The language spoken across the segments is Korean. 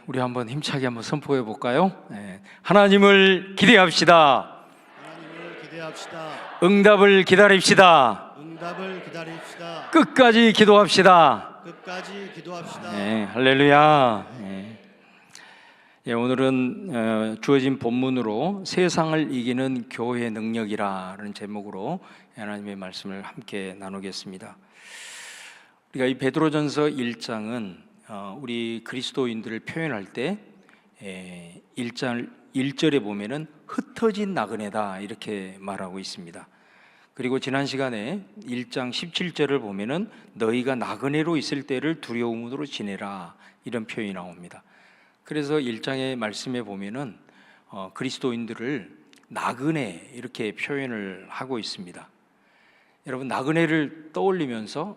우리 한번 힘차게 한번 선포해 볼까요? 하나님을 기대합시다. 하나님을 기대합시다. 응답을 기다립시다. 응답을 기다립시다. 끝까지 기도합시다. 끝까지 기도합시다. 할렐루야. 오늘은 주어진 본문으로 세상을 이기는 교회의 능력이라는 제목으로 하나님의 말씀을 함께 나누겠습니다. 우리가 이 베드로전서 1장은 우리 그리스도인들을 표현할 때 1절에 보면은 흩어진 나그네다 이렇게 말하고 있습니다. 그리고 지난 시간에 1장 17절을 보면은 너희가 나그네로 있을 때를 두려움으로 지내라 이런 표현이 나옵니다. 그래서 1장의 말씀에 보면은 그리스도인들을 나그네 이렇게 표현을 하고 있습니다. 여러분, 나그네를 떠올리면서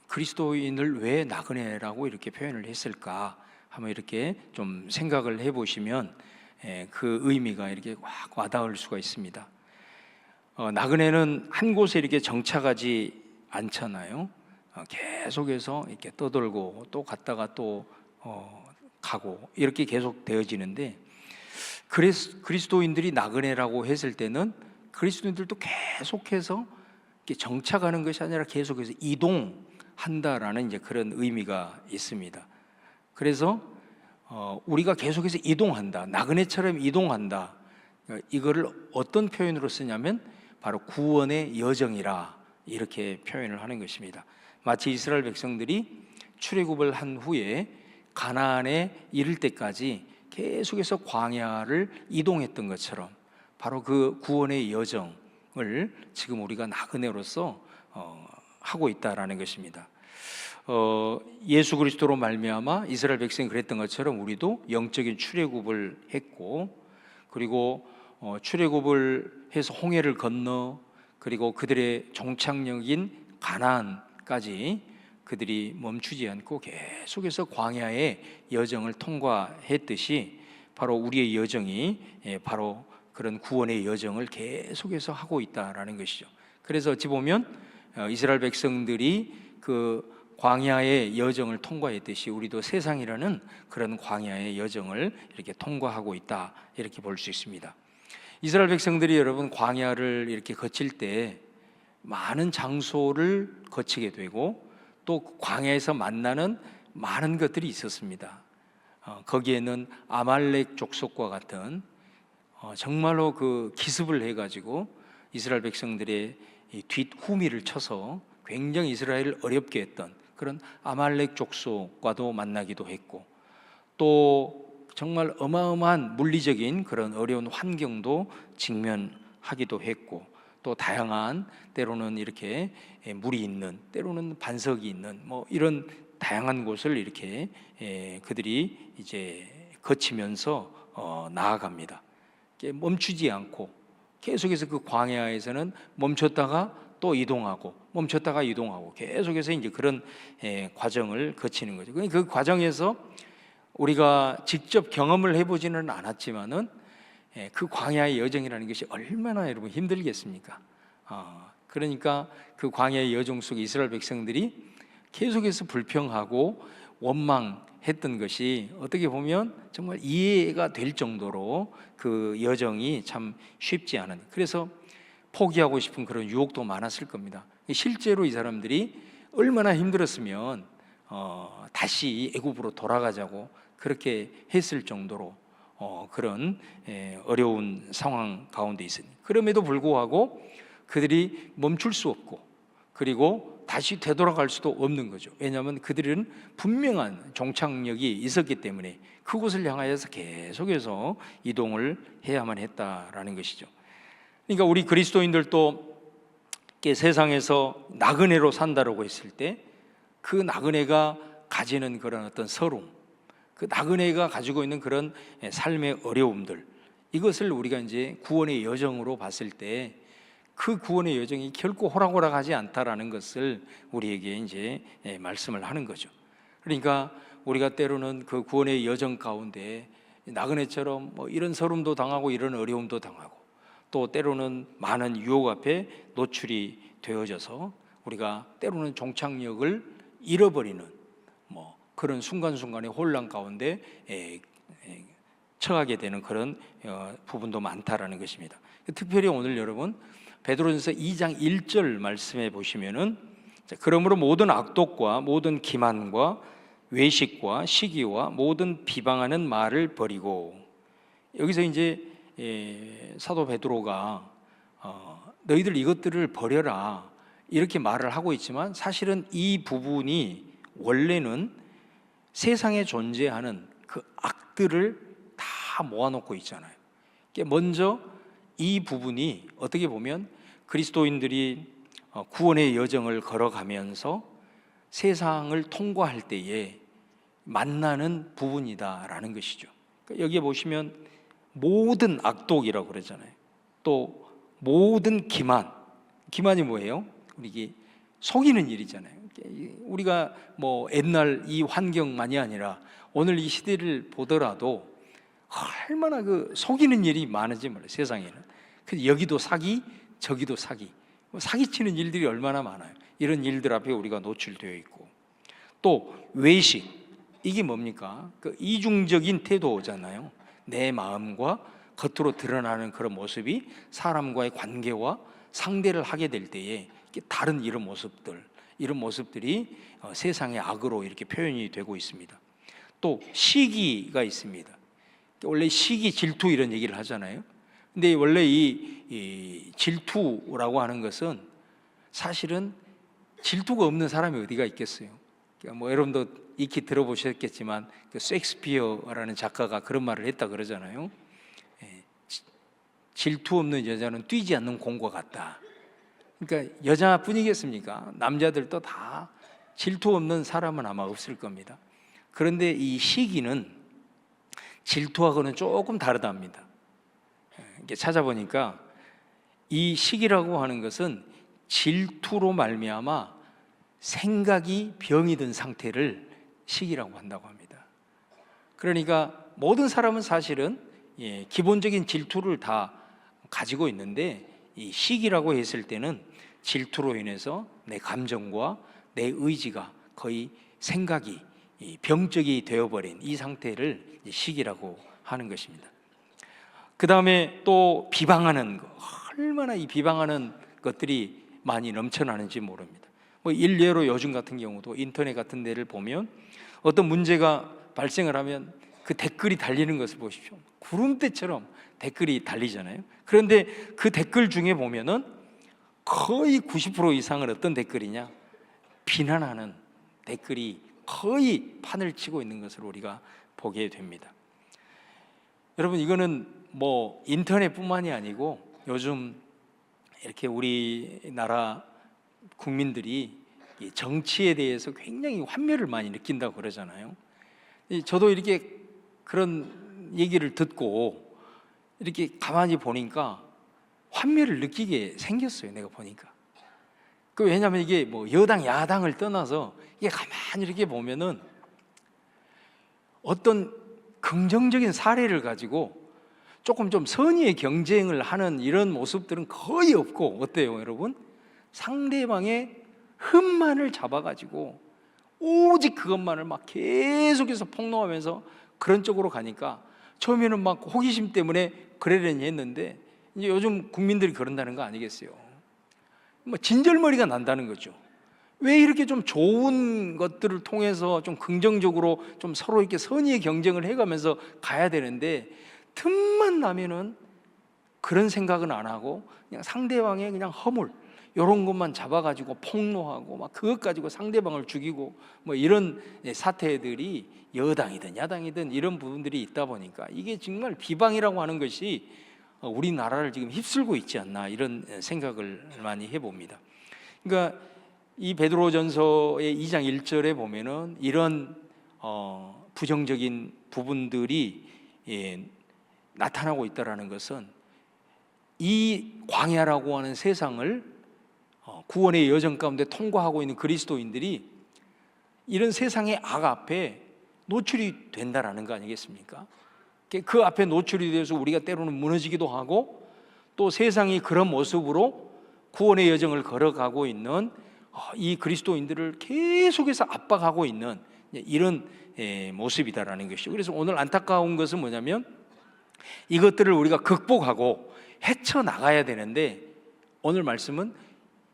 그리스도인을 왜 나그네라고 이렇게 표현을 했을까 한번 이렇게 좀 생각을 해보시면 그 의미가 이렇게 확 와닿을 수가 있습니다. 나그네는 한 곳에 이렇게 정착하지 않잖아요. 계속해서 이렇게 떠돌고 또 갔다가 또 가고 이렇게 계속 되어지는데, 그리스도인들이 나그네라고 했을 때는 그리스도인들도 계속해서 이렇게 정착하는 것이 아니라 계속해서 이동한다라는 이제 그런 의미가 있습니다. 그래서 우리가 계속해서 이동한다, 나그네처럼 이동한다, 이거를 어떤 표현으로 쓰냐면 바로 구원의 여정이라 이렇게 표현을 하는 것입니다. 마치 이스라엘 백성들이 출애굽을 한 후에 가나안에 이를 때까지 계속해서 광야를 이동했던 것처럼 바로 그 구원의 여정을 지금 우리가 나그네로서 하고 있다라는 것입니다. 예수 그리스도로 말미암아 이스라엘 백성이 그랬던 것처럼 우리도 영적인 출애굽을 했고, 그리고 출애굽을 해서 홍해를 건너 그리고 그들의 종착역인 가나안까지 그들이 멈추지 않고 계속해서 광야의 여정을 통과했듯이 바로 우리의 여정이 바로 그런 구원의 여정을 계속해서 하고 있다라는 것이죠. 그래서 어찌 보면 이스라엘 백성들이 그 광야의 여정을 통과했듯이 우리도 세상이라는 그런 광야의 여정을 이렇게 통과하고 있다 이렇게 볼 수 있습니다. 이스라엘 백성들이 여러분 광야를 이렇게 거칠 때 많은 장소를 거치게 되고 또 광야에서 만나는 많은 것들이 있었습니다. 거기에는 아말렉 족속과 같은 정말로 그 기습을 해가지고 이스라엘 백성들의 뒷후미를 쳐서 굉장히 이스라엘을 어렵게 했던 그런 아말렉 족속과도 만나기도 했고, 또 정말 어마어마한 물리적인 그런 어려운 환경도 직면하기도 했고, 또 다양한 때로는 이렇게 물이 있는, 때로는 반석이 있는 이런 다양한 곳을 이렇게 그들이 이제 거치면서 나아갑니다. 멈추지 않고 계속해서 그 광야에서는 멈췄다가 또 이동하고 멈췄다가 이동하고 계속해서 이제 그런 과정을 거치는 거죠. 그 과정에서 우리가 직접 경험을 해보지는 않았지만은 그 광야의 여정이라는 것이 얼마나 여러분 힘들겠습니까? 그러니까 그 광야의 여정 속에 이스라엘 백성들이 계속해서 불평하고 원망했던 것이 어떻게 보면 정말 이해가 될 정도로 그 여정이 참 쉽지 않은, 그래서 포기하고 싶은 그런 유혹도 많았을 겁니다. 실제로 이 사람들이 얼마나 힘들었으면 다시 애굽으로 돌아가자고 그렇게 했을 정도로 그런 어려운 상황 가운데 있으니, 그럼에도 불구하고 그들이 멈출 수 없고 그리고 다시 되돌아갈 수도 없는 거죠. 왜냐하면 그들은 분명한 종착역이 있었기 때문에 그곳을 향하여서 계속해서 이동을 해야만 했다라는 것이죠. 그러니까 우리 그리스도인들도 세상에서 나그네로 산다라고 했을 때 그 나그네가 가지는 그런 어떤 서름, 그 나그네가 가지고 있는 그런 삶의 어려움들, 이것을 우리가 이제 구원의 여정으로 봤을 때 그 구원의 여정이 결코 호락호락하지 않다라는 것을 우리에게 이제 말씀을 하는 거죠. 그러니까 우리가 때로는 그 구원의 여정 가운데 나그네처럼 이런 서름도 당하고 이런 어려움도 당하고 또 때로는 많은 유혹 앞에 노출이 되어져서 우리가 때로는 종착역을 잃어버리는 그런 순간순간의 혼란 가운데 처하게 되는 그런 부분도 많다라는 것입니다. 특별히 오늘 여러분 베드로전서 2장 1절 말씀에 보시면은, 그러므로 모든 악독과 모든 기만과 외식과 시기와 모든 비방하는 말을 버리고, 여기서 이제 사도 베드로가 너희들 이것들을 버려라 이렇게 말을 하고 있지만, 사실은 이 부분이 원래는 세상에 존재하는 그 악들을 다 모아놓고 있잖아요. 먼저 이 부분이 어떻게 보면 그리스도인들이 구원의 여정을 걸어가면서 세상을 통과할 때에 만나는 부분이다라는 것이죠. 여기에 보시면 모든 악독이라고 그러잖아요. 또 모든 기만이 뭐예요? 우리 속이는 일이잖아요. 우리가 뭐 옛날 이 환경만이 아니라 오늘 이 시대를 보더라도 얼마나 그 속이는 일이 많은지 몰라요, 세상에는. 그래서 여기도 사기, 저기도 사기, 사기치는 일들이 얼마나 많아요. 이런 일들 앞에 우리가 노출되어 있고, 또 외식, 이게 뭡니까? 그 이중적인 태도잖아요. 내 마음과 겉으로 드러나는 그런 모습이 사람과의 관계와 상대를 하게 될 때에 다른 이런 모습들이 세상의 악으로 이렇게 표현이 되고 있습니다. 또 시기가 있습니다. 원래 시기, 질투 이런 얘기를 하잖아요. 근데 원래 이 질투라고 하는 것은 사실은 질투가 없는 사람이 어디가 있겠어요? 뭐 여러분도 익히 들어보셨겠지만 그 셰익스피어라는 작가가 그런 말을 했다 그러잖아요. 질투 없는 여자는 뛰지 않는 공과 같다. 그러니까 여자뿐이겠습니까? 남자들도 다 질투 없는 사람은 아마 없을 겁니다. 그런데 이 시기는 질투하고는 조금 다르답니다. 이렇게 찾아보니까 이 시기라고 하는 것은 질투로 말미암아 생각이 병이 든 상태를 시기라고 한다고 합니다. 그러니까 모든 사람은 사실은 기본적인 질투를 다 가지고 있는데, 이 시기라고 했을 때는 질투로 인해서 내 감정과 내 의지가 거의 생각이 병적이 되어버린 이 상태를 시기라고 하는 것입니다. 그 다음에 또 비방하는 거, 얼마나 이 비방하는 것들이 많이 넘쳐나는지 모릅니다. 뭐 일례로 요즘 같은 경우도 인터넷 같은 데를 보면 어떤 문제가 발생을 하면 그 댓글이 달리는 것을 보십시오. 구름대처럼 댓글이 달리잖아요. 그런데 그 댓글 중에 보면은 거의 90% 이상은 어떤 댓글이냐? 비난하는 댓글이 거의 판을 치고 있는 것을 우리가 보게 됩니다. 여러분, 이거는 뭐 인터넷뿐만이 아니고 요즘 이렇게 우리나라 국민들이 정치에 대해서 굉장히 환멸을 많이 느낀다고 그러잖아요. 저도 이렇게 그런 얘기를 듣고 이렇게 가만히 보니까 환멸을 느끼게 생겼어요. 내가 보니까. 왜냐하면 이게 뭐 여당 야당을 떠나서 이게 가만히 이렇게 보면은 어떤 긍정적인 사례를 가지고 조금 좀 선의의 경쟁을 하는 이런 모습들은 거의 없고, 어때요 여러분? 상대방의 흠만을 잡아가지고 오직 그것만을 막 계속해서 폭로하면서 그런 쪽으로 가니까 처음에는 막 호기심 때문에 그러려니 했는데, 이제 요즘 국민들이 그런다는 거 아니겠어요? 뭐 진절머리가 난다는 거죠. 왜 이렇게 좀 좋은 것들을 통해서 좀 긍정적으로 좀 서로 이렇게 선의의 경쟁을 해가면서 가야 되는데, 틈만 나면은 그런 생각은 안 하고 그냥 상대방의 그냥 허물 이런 것만 잡아가지고 폭로하고 막 그것 가지고 상대방을 죽이고 뭐 이런 사태들이 여당이든 야당이든 이런 부분들이 있다 보니까 이게 정말 비방이라고 하는 것이 우리나라를 지금 휩쓸고 있지 않나, 이런 생각을 많이 해봅니다. 그러니까 이 베드로전서의 2장 1절에 보면은 이런 부정적인 부분들이 나타나고 있다라는 것은 이 광야라고 하는 세상을 구원의 여정 가운데 통과하고 있는 그리스도인들이 이런 세상의 악 앞에 노출이 된다라는 거 아니겠습니까? 그 앞에 노출이 돼서 우리가 때로는 무너지기도 하고, 또 세상이 그런 모습으로 구원의 여정을 걸어가고 있는 이 그리스도인들을 계속해서 압박하고 있는 이런 모습이다라는 것이죠. 그래서 오늘 안타까운 것은 뭐냐면 이것들을 우리가 극복하고 헤쳐나가야 되는데 오늘 말씀은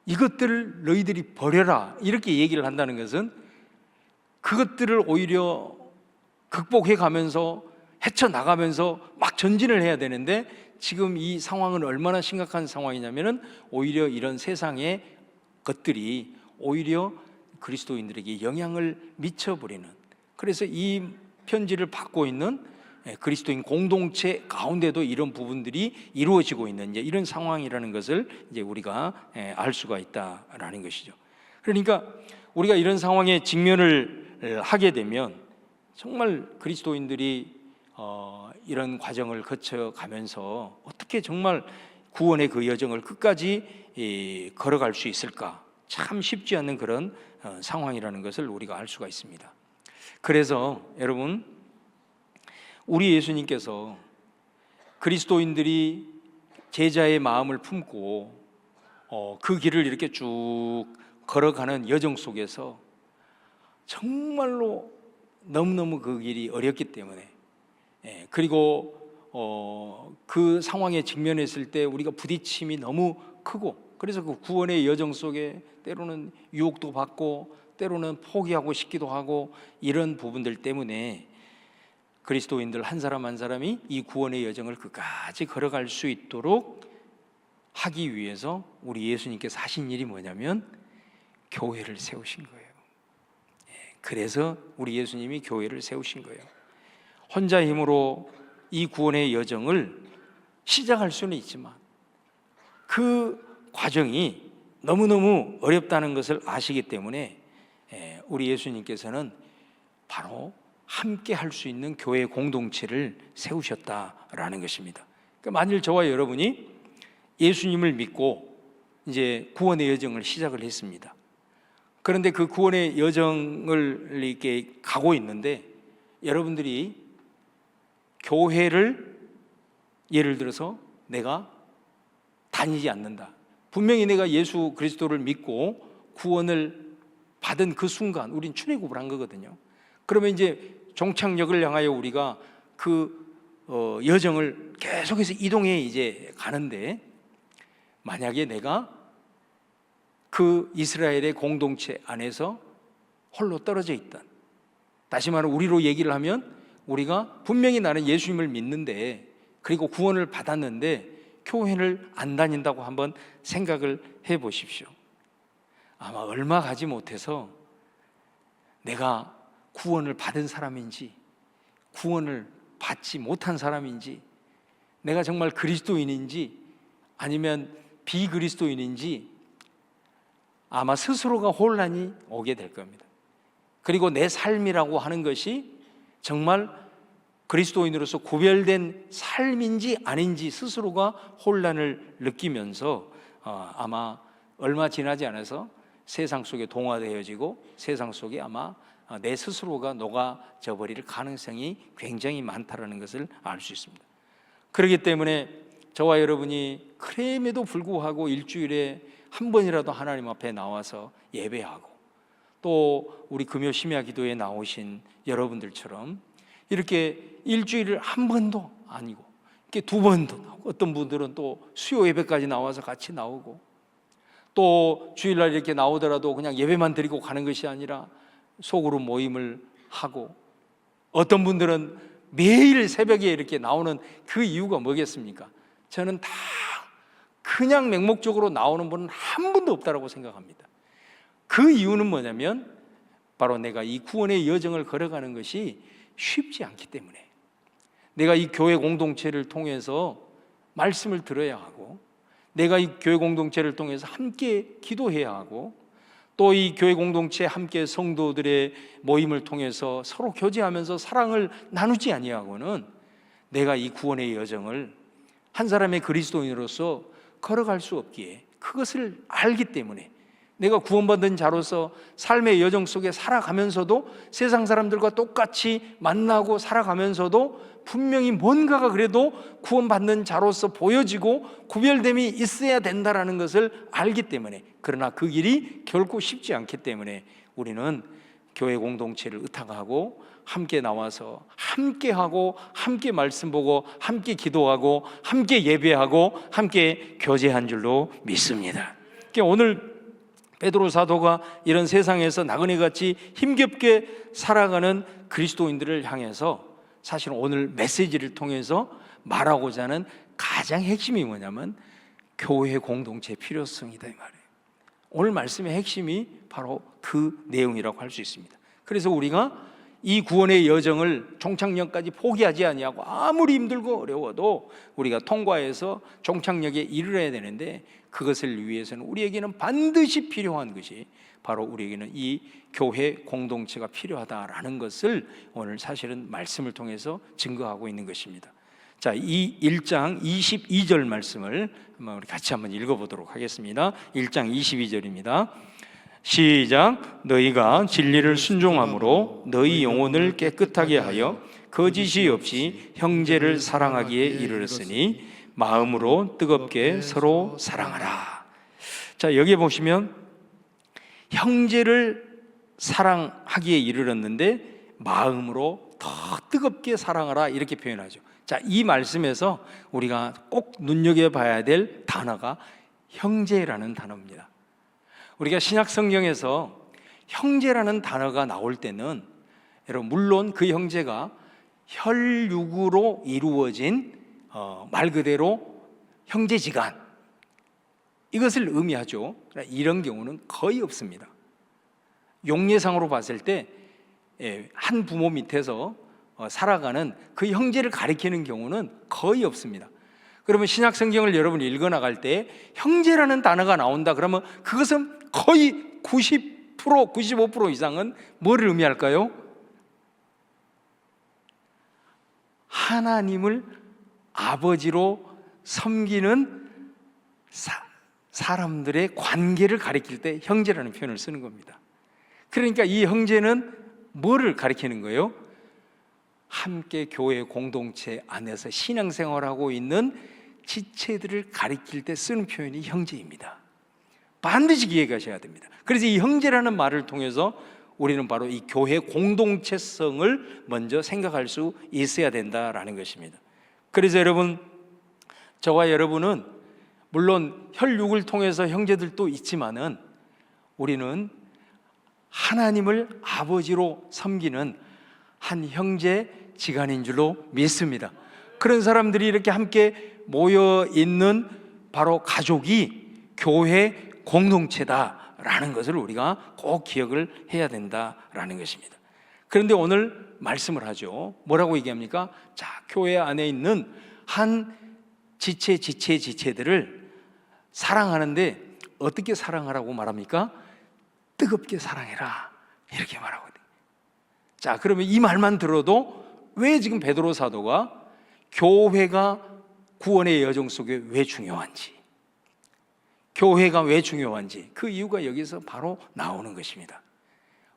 이것들을 너희들이 버려라 이렇게 얘기를 한다는 것은 그것들을 오히려 극복해 가면서 헤쳐나가면서 막 전진을 해야 되는데 지금 이 상황은 얼마나 심각한 상황이냐면은 오히려 이런 세상의 것들이 오히려 그리스도인들에게 영향을 미쳐버리는, 그래서 이 편지를 받고 있는 그리스도인 공동체 가운데도 이런 부분들이 이루어지고 있는 이제 이런 상황이라는 것을 이제 우리가 알 수가 있다라는 것이죠. 그러니까 우리가 이런 상황에 직면을 하게 되면 정말 그리스도인들이 이런 과정을 거쳐가면서 어떻게 정말 구원의 그 여정을 끝까지 걸어갈 수 있을까? 참 쉽지 않은 그런 상황이라는 것을 우리가 알 수가 있습니다. 그래서 여러분, 우리 예수님께서 그리스도인들이 제자의 마음을 품고 그 길을 이렇게 쭉 걸어가는 여정 속에서 정말로 너무너무 그 길이 어렵기 때문에 그리고 그 상황에 직면했을 때 우리가 부딪힘이 너무 크고, 그래서 그 구원의 여정 속에 때로는 유혹도 받고 때로는 포기하고 싶기도 하고 이런 부분들 때문에 그리스도인들 한 사람 한 사람이 이 구원의 여정을 끝까지 걸어갈 수 있도록 하기 위해서 우리 예수님께서 하신 일이 뭐냐면 교회를 세우신 거예요. 그래서 우리 예수님이 교회를 세우신 거예요. 혼자 힘으로 이 구원의 여정을 시작할 수는 있지만 그 과정이 너무너무 어렵다는 것을 아시기 때문에 우리 예수님께서는 바로 함께 할 수 있는 교회 공동체를 세우셨다라는 것입니다. 그러니까 만일 저와 여러분이 예수님을 믿고 이제 구원의 여정을 시작을 했습니다. 그런데 그 구원의 여정을 이렇게 가고 있는데 여러분들이 교회를 예를 들어서 내가 다니지 않는다. 분명히 내가 예수 그리스도를 믿고 구원을 받은 그 순간 우린 출애굽을 한 거거든요. 그러면 이제 종착역을 향하여 우리가 그 여정을 계속해서 이동해 이제 가는데, 만약에 내가 그 이스라엘의 공동체 안에서 홀로 떨어져 있다, 다시 말해 우리로 얘기를 하면 우리가 분명히 나는 예수님을 믿는데 그리고 구원을 받았는데 교회를 안 다닌다고 한번 생각을 해 보십시오. 아마 얼마 가지 못해서 내가 구원을 받은 사람인지 구원을 받지 못한 사람인지, 내가 정말 그리스도인인지 아니면 비그리스도인인지 아마 스스로가 혼란이 오게 될 겁니다. 그리고 내 삶이라고 하는 것이 정말 그리스도인으로서 구별된 삶인지 아닌지 스스로가 혼란을 느끼면서 아마 얼마 지나지 않아서 세상 속에 동화되어지고 세상 속에 아마 내 스스로가 녹아져 버릴 가능성이 굉장히 많다는 것을 알 수 있습니다. 그렇기 때문에 저와 여러분이 그럼에도 불구하고 일주일에 한 번이라도 하나님 앞에 나와서 예배하고 또 우리 금요 심야 기도에 나오신 여러분들처럼 이렇게 일주일을 한 번도 아니고 이렇게 두 번도 나오고, 어떤 분들은 또 수요 예배까지 나와서 같이 나오고, 또 주일날 이렇게 나오더라도 그냥 예배만 드리고 가는 것이 아니라 소그룹 모임을 하고, 어떤 분들은 매일 새벽에 이렇게 나오는 그 이유가 뭐겠습니까? 저는 다 그냥 맹목적으로 나오는 분은 한 분도 없다고 생각합니다. 그 이유는 뭐냐면 바로 내가 이 구원의 여정을 걸어가는 것이 쉽지 않기 때문에, 내가 이 교회 공동체를 통해서 말씀을 들어야 하고, 내가 이 교회 공동체를 통해서 함께 기도해야 하고, 또 이 교회 공동체 함께 성도들의 모임을 통해서 서로 교제하면서 사랑을 나누지 아니하고는 내가 이 구원의 여정을 한 사람의 그리스도인으로서 걸어갈 수 없기에, 그것을 알기 때문에 내가 구원받은 자로서 삶의 여정 속에 살아가면서도 세상 사람들과 똑같이 만나고 살아가면서도 분명히 뭔가가 그래도 구원받는 자로서 보여지고 구별됨이 있어야 된다는 것을 알기 때문에, 그러나 그 길이 결코 쉽지 않기 때문에 우리는 교회 공동체를 의탁하고 함께 나와서 함께 하고 함께 말씀 보고 함께 기도하고 함께 예배하고 함께 교제한 줄로 믿습니다. 그러니까 오늘 베드로 사도가 이런 세상에서 나그네같이 힘겹게 살아가는 그리스도인들을 향해서 사실은 오늘 메시지를 통해서 말하고자 하는 가장 핵심이 뭐냐면 교회 공동체의 필요성이다 이 말이에요. 오늘 말씀의 핵심이 바로 그 내용이라고 할 수 있습니다. 그래서 우리가 이 구원의 여정을 종착역까지 포기하지 아니하고 아무리 힘들고 어려워도 우리가 통과해서 종착역에 이르러야 되는데 그것을 위해서는 우리에게는 반드시 필요한 것이 바로 우리에게는 이 교회 공동체가 필요하다라는 것을 오늘 사실은 말씀을 통해서 증거하고 있는 것입니다. 자, 이 1장 22절 말씀을 우리 같이 한번 읽어보도록 하겠습니다. 1장 22절입니다. 시작. 너희가 진리를 순종함으로 너희 영혼을 깨끗하게 하여 거짓이 없이 형제를 사랑하기에 이르렀으니 마음으로 뜨겁게 서로 사랑하라. 자, 여기 보시면 형제를 사랑하기에 이르렀는데 마음으로 더 뜨겁게 사랑하라 이렇게 표현하죠. 자, 이 말씀에서 우리가 꼭 눈여겨봐야 될 단어가 형제라는 단어입니다. 우리가 신약 성경에서 형제라는 단어가 나올 때는 여러분 물론 그 형제가 혈육으로 이루어진 말 그대로 형제지간 이것을 의미하죠. 이런 경우는 거의 없습니다. 용례상으로 봤을 때 한 부모 밑에서 살아가는 그 형제를 가리키는 경우는 거의 없습니다. 그러면 신약 성경을 여러분이 읽어나갈 때 형제라는 단어가 나온다 그러면 그것은 거의 90%, 95% 이상은 뭐를 의미할까요? 하나님을 아버지로 섬기는 사람들의 관계를 가리킬 때 형제라는 표현을 쓰는 겁니다. 그러니까 이 형제는 뭐를 가리키는 거예요? 함께 교회 공동체 안에서 신앙생활하고 있는 지체들을 가리킬 때 쓰는 표현이 형제입니다. 반드시 기억하셔야 됩니다. 그래서 이 형제라는 말을 통해서 우리는 바로 이 교회 공동체성을 먼저 생각할 수 있어야 된다라는 것입니다. 그래서 여러분, 저와 여러분은 물론 혈육을 통해서 형제들도 있지만은 우리는 하나님을 아버지로 섬기는 한 형제 지간인 줄로 믿습니다. 그런 사람들이 이렇게 함께 모여 있는 바로 가족이 교회 공동체다라는 것을 우리가 꼭 기억을 해야 된다라는 것입니다. 그런데 오늘 말씀을 하죠. 뭐라고 얘기합니까? 자, 교회 안에 있는 한 지체들을 사랑하는데 어떻게 사랑하라고 말합니까? 뜨겁게 사랑해라 이렇게 말하거든요. 자, 그러면 이 말만 들어도 왜 지금 베드로 사도가 교회가 구원의 여정 속에 왜 중요한지, 교회가 왜 중요한지 그 이유가 여기서 바로 나오는 것입니다.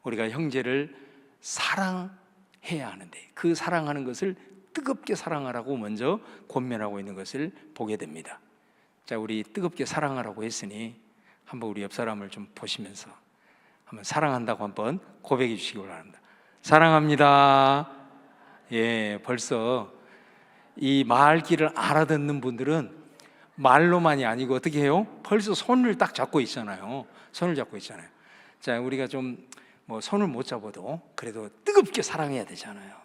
우리가 형제를 사랑해야 하는데 그 사랑하는 것을 뜨겁게 사랑하라고 먼저 권면하고 있는 것을 보게 됩니다. 자, 우리 뜨겁게 사랑하라고 했으니 한번 우리 옆 사람을 좀 보시면서 한번 사랑한다고 한번 고백해 주시기 바랍니다. 사랑합니다. 예, 벌써 이 말귀를 알아듣는 분들은 말로만이 아니고 어떻게 해요? 벌써 손을 딱 잡고 있잖아요. 손을 잡고 있잖아요. 자, 우리가 좀 뭐 손을 못 잡아도 그래도 뜨겁게 사랑해야 되잖아요.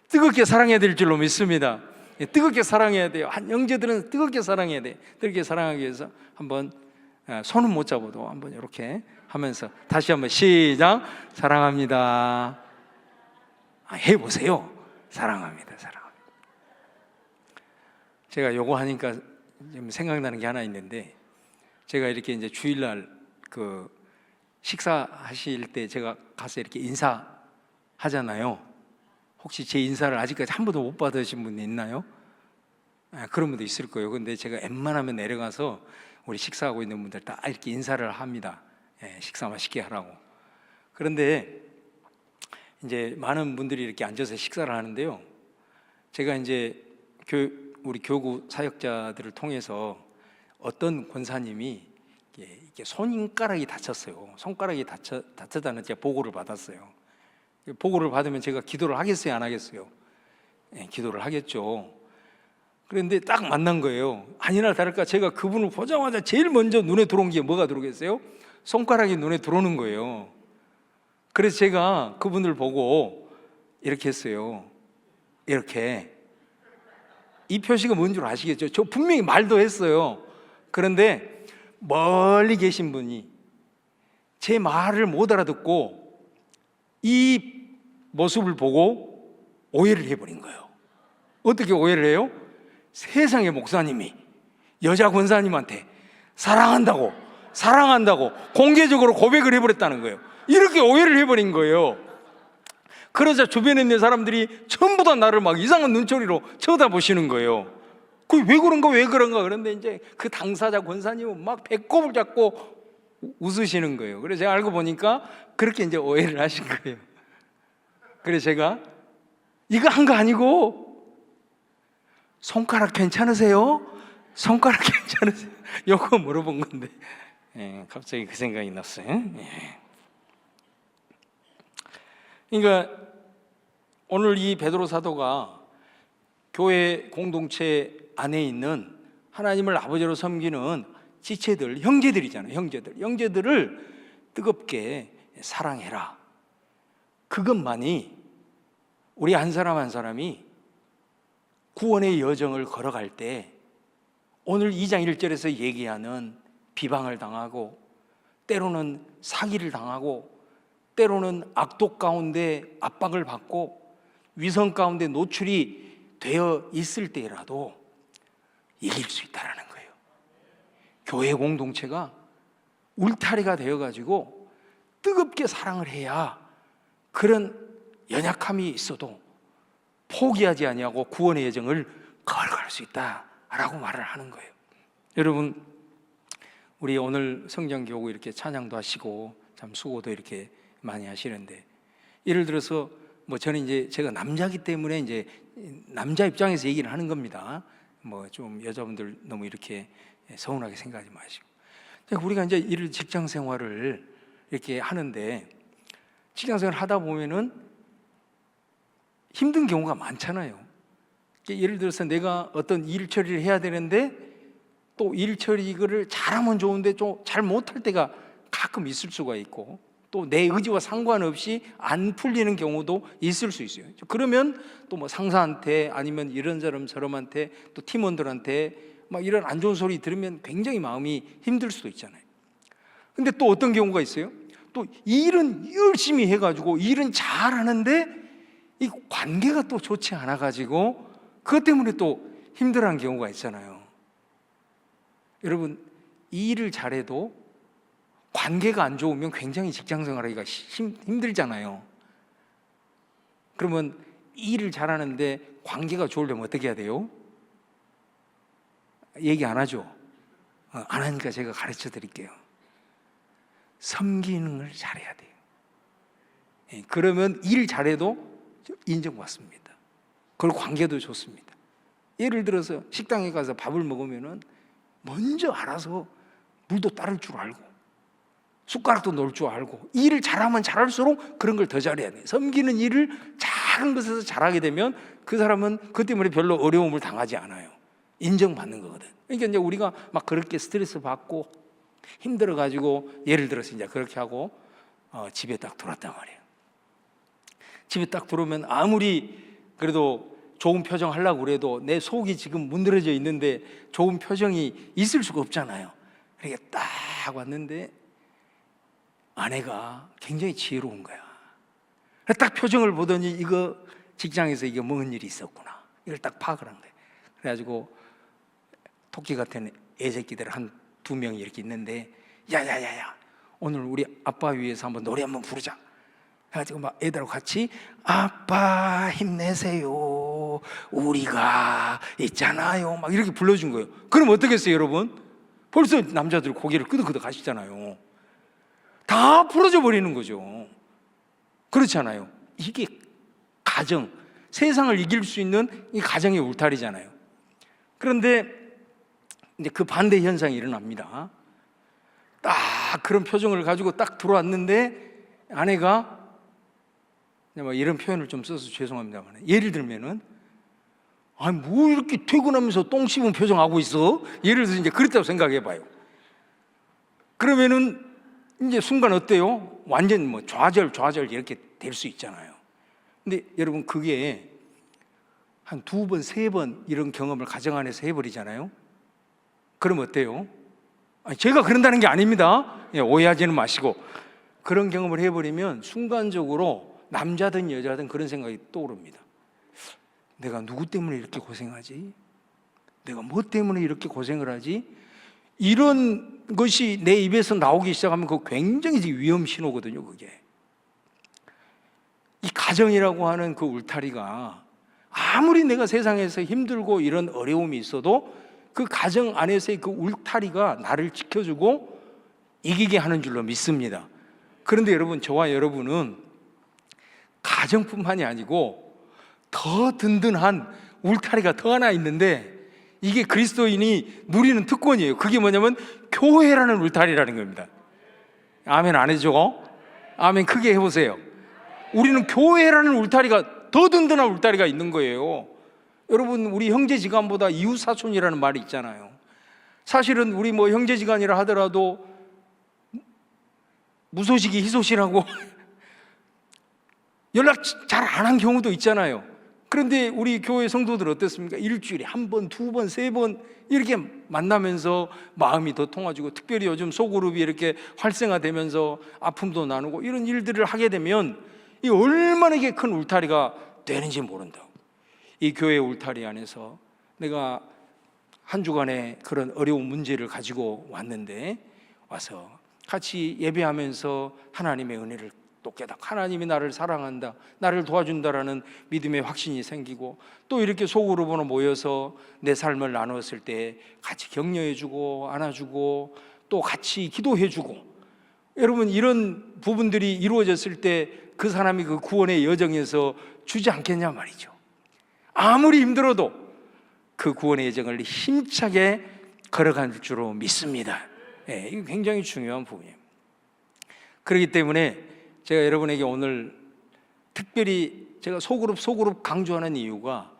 뜨겁게 사랑해야 될 줄로 믿습니다. 예, 뜨겁게 사랑해야 돼요. 한 형제들은 뜨겁게 사랑해야 돼. 뜨겁게 사랑하기 위해서 한번 손은 못 잡아도 한번 이렇게 하면서 다시 한번 시작. 사랑합니다. 해보세요. 사랑합니다. 사랑합니다. 제가 요거 하니까 좀 생각나는 게 하나 있는데, 제가 이렇게 이제 주일날 그 식사하실 때 제가 가서 이렇게 인사하잖아요. 혹시 제 인사를 아직까지 한 번도 못 받으신 분 있나요? 그런 분도 있을 거예요. 근데 제가 웬만하면 내려가서 우리 식사하고 있는 분들 다 이렇게 인사를 합니다. 식사 맛있게 하라고. 그런데 이제 많은 분들이 이렇게 앉아서 식사를 하는데요, 제가 이제 우리 교구 사역자들을 통해서 어떤 권사님이 이게 손가락이 다쳤어요. 손가락이 다쳤다는 제가 보고를 받았어요. 보고를 받으면 제가 기도를 하겠어요, 안 하겠어요? 기도를 하겠죠. 그런데 딱 만난 거예요. 아니나 다를까 제가 그분을 보자마자 제일 먼저 눈에 들어온 게 뭐가 들어오겠어요? 손가락이 눈에 들어오는 거예요. 그래서 제가 그분을 보고 이렇게 했어요. 이렇게. 이 표시가 뭔 줄 아시겠죠? 저 분명히 말도 했어요. 그런데 멀리 계신 분이 제 말을 못 알아듣고 이 모습을 보고 오해를 해버린 거예요. 어떻게 오해를 해요? 세상의 목사님이 여자 권사님한테 사랑한다고 공개적으로 고백을 해버렸다는 거예요. 이렇게 오해를 해버린 거예요. 그러자 주변에 있는 사람들이 전부 다 나를 막 이상한 눈초리로 쳐다보시는 거예요. 그 왜 그런가 그런데 이제 그 당사자 권사님은 막 배꼽을 잡고 웃으시는 거예요. 그래서 제가 알고 보니까 그렇게 이제 오해를 하신 거예요. 그래서 제가 이거 한 거 아니고 손가락 괜찮으세요? 손가락 괜찮으세요? 요거 물어본 건데 갑자기 그 생각이 났어요. 그러니까 오늘 이 베드로 사도가 교회 공동체 안에 있는 하나님을 아버지로 섬기는 지체들, 형제들이잖아요. 형제들을 뜨겁게 사랑해라. 그것만이 우리 한 사람 한 사람이 구원의 여정을 걸어갈 때 오늘 2장 1절에서 얘기하는 비방을 당하고 때로는 사기를 당하고 때로는 악독 가운데 압박을 받고 위선 가운데 노출이 되어 있을 때라도 이길 수 있다는 거예요. 교회 공동체가 울타리가 되어가지고 뜨겁게 사랑을 해야 그런 연약함이 있어도 포기하지 아니하고 구원의 여정을 걸어갈 수 있다라고 말을 하는 거예요. 여러분, 우리 오늘 성경 교구 이렇게 찬양도 하시고 참 수고도 이렇게 많이 하시는데, 예를 들어서 뭐 저는 이제 제가 남자기 때문에 이제 남자 입장에서 얘기를 하는 겁니다. 뭐 좀 여자분들 너무 이렇게 서운하게 생각하지 마시고, 우리가 이제 이를 직장 생활을 이렇게 하는데 직장 생활 하다 보면은 힘든 경우가 많잖아요. 예를 들어서 내가 어떤 일 처리를 해야 되는데 또 일 처리 이거를 잘하면 좋은데 좀 잘 못할 때가 가끔 있을 수가 있고 또 내 의지와 상관없이 안 풀리는 경우도 있을 수 있어요. 그러면 또 뭐 상사한테 아니면 이런 사람 저람한테 또 팀원들한테 막 이런 안 좋은 소리 들으면 굉장히 마음이 힘들 수도 있잖아요. 근데 또 어떤 경우가 있어요? 또 일은 열심히 해가지고 일은 잘하는데 이 관계가 또 좋지 않아가지고 그것 때문에 또 힘들어하는 경우가 있잖아요. 여러분, 이 일을 잘해도 관계가 안 좋으면 굉장히 직장 생활하기가 힘들잖아요. 그러면 이 일을 잘하는데 관계가 좋으려면 어떻게 해야 돼요? 얘기 안 하죠? 안 하니까 제가 가르쳐 드릴게요. 섬기는 걸 잘해야 돼요. 그러면 일 잘해도 인정받습니다. 그리고 관계도 좋습니다. 예를 들어서 식당에 가서 밥을 먹으면은 먼저 알아서 물도 따를 줄 알고 숟가락도 놓을 줄 알고 일을 잘하면 잘할수록 그런 걸 더 잘해야 돼요. 섬기는 일을 작은 것에서 잘하게 되면 그 사람은 그것 때문에 별로 어려움을 당하지 않아요. 인정받는 거거든. 그러니까 이제 우리가 막 그렇게 스트레스 받고 힘들어 가지고 예를 들어서 이제 그렇게 하고 집에 딱 들어왔단 말이에요. 집에 딱 들어오면 아무리 그래도 좋은 표정 하려고 그래도 내 속이 지금 문드러져 있는데 좋은 표정이 있을 수가 없잖아요. 그러니까 딱 왔는데 아내가 굉장히 지혜로운 거야. 딱 표정을 보더니 이거 직장에서 이게 뭔 일이 있었구나. 이걸 딱 파악을 한 거예요. 그래가지고 토끼 같은 애새끼들 한 2명이 이렇게 있는데 야야야야 오늘 우리 아빠 위해서 한번 노래 한번 부르자. 해가지고 막 애들하고 같이 아빠 힘내세요 우리가 있잖아요 막 이렇게 불러준 거예요. 그럼 어떻겠어요 여러분? 벌써 남자들 고개를 끄덕끄덕 하시잖아요. 다 풀어져 버리는 거죠. 그렇잖아요. 이게 가정, 세상을 이길 수 있는 이 가정의 울타리잖아요. 그런데 이제 그 반대 현상이 일어납니다. 막 그런 표정을 가지고 딱 들어왔는데 아내가 이런 표현을 좀 써서 죄송합니다만, 예를 들면은 아니 뭐 이렇게 퇴근하면서 똥 씹은 표정하고 있어? 예를 들어서 이제 그랬다고 생각해 봐요. 그러면은 이제 순간 어때요? 완전 뭐 좌절 이렇게 될 수 있잖아요. 근데 여러분 그게 한 2번, 3번 이런 경험을 가정 안에서 해버리잖아요. 그럼 어때요? 아니, 제가 그런다는 게 아닙니다. 예, 오해하지는 마시고, 그런 경험을 해버리면 순간적으로 남자든 여자든 그런 생각이 떠오릅니다. 내가 누구 때문에 이렇게 고생하지? 내가 뭐 때문에 이렇게 고생을 하지? 이런 것이 내 입에서 나오기 시작하면 그거 굉장히 위험 신호거든요. 그게 이 가정이라고 하는 그 울타리가 아무리 내가 세상에서 힘들고 이런 어려움이 있어도 그 가정 안에서의 그 울타리가 나를 지켜주고 이기게 하는 줄로 믿습니다. 그런데 여러분, 저와 여러분은 가정뿐만이 아니고 더 든든한 울타리가 더 하나 있는데, 이게 그리스도인이 누리는 특권이에요. 그게 뭐냐면 교회라는 울타리라는 겁니다. 아멘 안 해줘? 아멘 크게 해보세요. 우리는 교회라는 울타리가, 더 든든한 울타리가 있는 거예요. 여러분, 우리 형제지간보다 이웃사촌이라는 말이 있잖아요. 사실은 우리 뭐 형제지간이라 하더라도 무소식이 희소식이라고 연락 잘 안 한 경우도 있잖아요. 그런데 우리 교회 성도들 어떻습니까? 일주일에 1번, 2번, 3번 이렇게 만나면서 마음이 더 통하지고, 특별히 요즘 소그룹이 이렇게 활성화되면서 아픔도 나누고 이런 일들을 하게 되면 이 얼마나 이게 큰 울타리가 되는지 모른다고. 이 교회 울타리 안에서 내가 한 주간의 그런 어려운 문제를 가지고 왔는데, 와서 같이 예배하면서 하나님의 은혜를 또 깨닫고, 하나님이 나를 사랑한다, 나를 도와준다라는 믿음의 확신이 생기고, 또 이렇게 소그룹으로 모여서 내 삶을 나누었을 때 같이 격려해주고 안아주고 또 같이 기도해주고, 여러분 이런 부분들이 이루어졌을 때 그 사람이 그 구원의 여정에서 주지 않겠냐 말이죠. 아무리 힘들어도 그 구원의 여정을 힘차게 걸어갈 줄로 믿습니다. 네, 이거 굉장히 중요한 부분이에요. 그렇기 때문에 제가 여러분에게 오늘 특별히 제가 소그룹 강조하는 이유가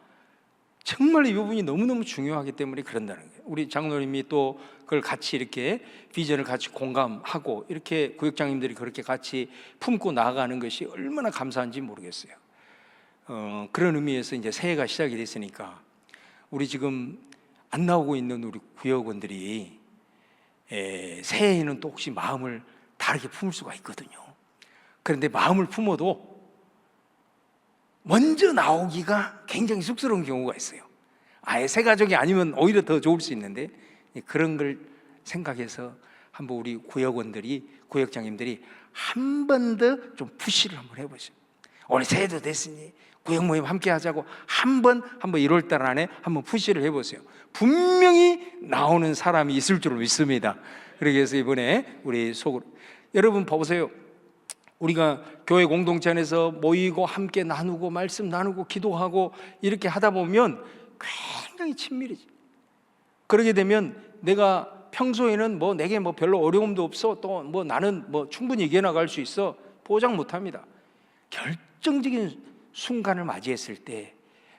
정말 이 부분이 너무너무 중요하기 때문에 그런다는 거예요. 우리 장로님이 또 그걸 같이 이렇게 비전을 같이 공감하고 이렇게 구역장님들이 그렇게 같이 품고 나아가는 것이 얼마나 감사한지 모르겠어요. 그런 의미에서 이제 새해가 시작이 됐으니까 우리 지금 안 나오고 있는 우리 구역원들이 새해에는 또 혹시 마음을 다르게 품을 수가 있거든요. 그런데 마음을 품어도 먼저 나오기가 굉장히 쑥스러운 경우가 있어요. 아예 새 가족이 아니면 오히려 더 좋을 수 있는데, 그런 걸 생각해서 한번 우리 구역원들이, 구역장님들이 한 번 더 좀 푸시를 한번 해보시죠. 오늘 새해도 됐으니 구역 모임 함께 하자고 한번 1월달 안에 한번 푸시를 해보세요. 분명히 나오는 사람이 있을 줄 믿습니다. 그래서 이번에 우리 여러분 봐보세요. 우리가 교회 공동체 안에서 모이고 함께 나누고 말씀 나누고 기도하고 이렇게 하다 보면 굉장히 친밀해지. 그러게 되면 내가 평소에는 뭐 내게 뭐 별로 어려움도 없어, 또 뭐 나는 뭐 충분히 이겨나갈 수 있어, 보장 못합니다. 결정적인 순간을 맞이했을 때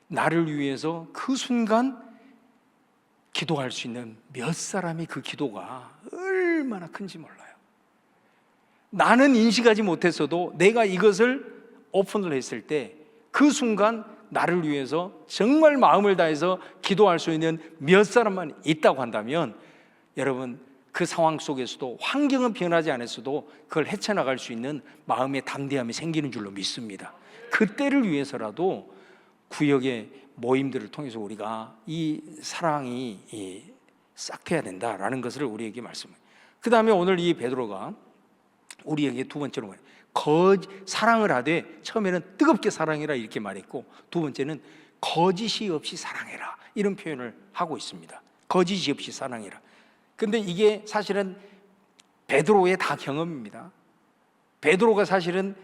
나를 위해서 그 순간 기도할 수 있는 몇 사람이 그 기도가 얼마나 큰지 몰라요. 나는 인식하지 못했어도 내가 이것을 오픈을 했을 때 그 순간 나를 위해서 정말 마음을 다해서 기도할 수 있는 몇 사람만 있다고 한다면, 여러분 그 상황 속에서도 환경은 변하지 않았어도 그걸 헤쳐나갈 수 있는 마음의 담대함이 생기는 줄로 믿습니다. 그때를 위해서라도 구역의 모임들을 통해서 우리가 이 사랑이 싹트야 된다라는 것을 우리에게 말씀해요. 그 다음에 오늘 이 베드로가 우리에게 두 번째로 말해요. 사랑을 하되, 처음에는 뜨겁게 사랑해라 이렇게 말했고, 두 번째는 거짓이 없이 사랑해라 이런 표현을 하고 있습니다. 거짓이 없이 사랑해라. 근데 이게 사실은 베드로의 다 경험입니다. 베드로가 사실은